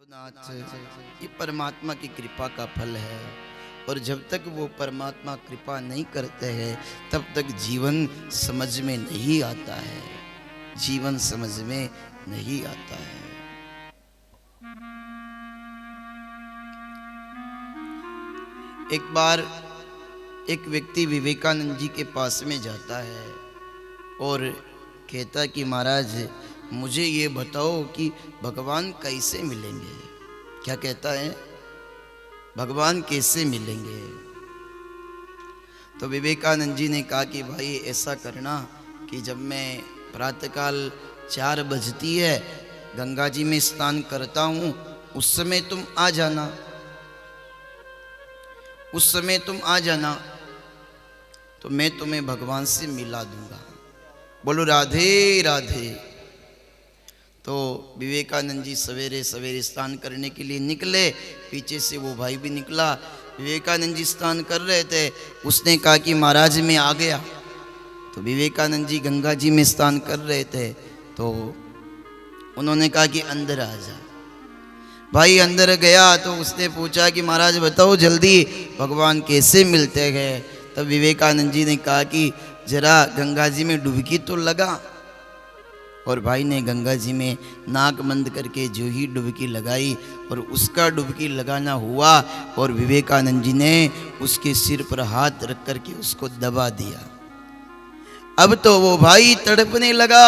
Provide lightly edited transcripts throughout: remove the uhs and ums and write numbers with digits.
नाथ, ये परमात्मा की कृपा का फल है। और जब तक वो परमात्मा कृपा नहीं करते हैं तब तक जीवन समझ में नहीं आता है, जीवन समझ में नहीं आता है। एक बार एक व्यक्ति विवेकानंद जी के पास में जाता है और कहता कि महाराज मुझे ये बताओ कि भगवान कैसे मिलेंगे। क्या कहता है? भगवान कैसे मिलेंगे? तो विवेकानंद जी ने कहा कि भाई ऐसा करना कि जब मैं प्रातःकाल 4 बजती है गंगा जी में स्नान करता हूँ उस समय तुम आ जाना, उस समय तुम आ जाना तो मैं तुम्हें भगवान से मिला दूंगा। बोलो राधे राधे। तो विवेकानंद जी सवेरे सवेरे स्नान करने के लिए निकले, पीछे से वो भाई भी निकला। विवेकानंद जी स्नान कर रहे थे, उसने कहा कि महाराज मैं आ गया। तो विवेकानंद जी गंगा जी में स्नान कर रहे थे तो उन्होंने कहा कि अंदर आ जा। भाई अंदर गया तो उसने पूछा कि महाराज बताओ जल्दी भगवान कैसे मिलते हैं। तब विवेकानंद जी ने कहा कि जरा गंगा जी में डुबकी तो लगा। और भाई ने गंगा जी में नाक बंद करके जो ही डुबकी लगाई और उसका डुबकी लगाना हुआ और विवेकानंद जी ने उसके सिर पर हाथ रख करके उसको दबा दिया। अब तो वो भाई तड़पने लगा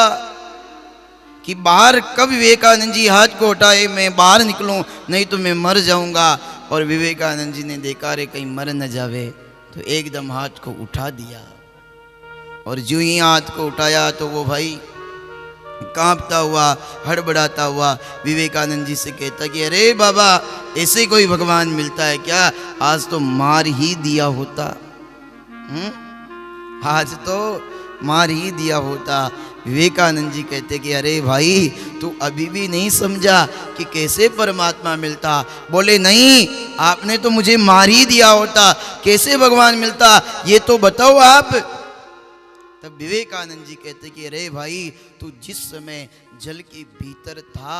कि बाहर कब विवेकानंद जी हाथ को उठाए, मैं बाहर निकलूं नहीं तो मैं मर जाऊंगा। और विवेकानंद जी ने देखा रे कहीं मर न जावे तो एकदम हाथ को उठा दिया। और जो ही हाथ को उठाया तो वो भाई कांपता हुआ हड़बड़ाता हुआ विवेकानंद जी से कहता कि अरे बाबा ऐसे कोई भगवान मिलता है क्या? आज तो मार ही दिया होता। आज तो मार ही दिया होता। विवेकानंद जी कहते कि अरे भाई तू अभी भी नहीं समझा कि कैसे परमात्मा मिलता? बोले नहीं, आपने तो मुझे मार ही दिया होता, कैसे भगवान मिलता ये तो बताओ आप। तब विवेकानंद जी कहते कि अरे भाई तू जिस समय जल के भीतर था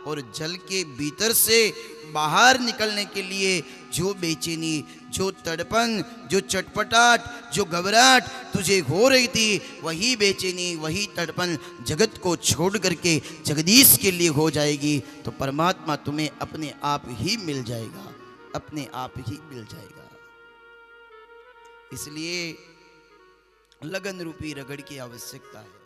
और जल के भीतर से बाहर निकलने के लिए जो बेचैनी, जो तड़पन, जो चटपटाट, जो घबराहट तुझे हो रही थी, वही बेचैनी वही तड़पन जगत को छोड़ करके जगदीश के लिए हो जाएगी तो परमात्मा तुम्हें अपने आप ही मिल जाएगा, अपने आप ही मिल जाएगा। इसलिए लगन रूपी रगड़ की आवश्यकता है।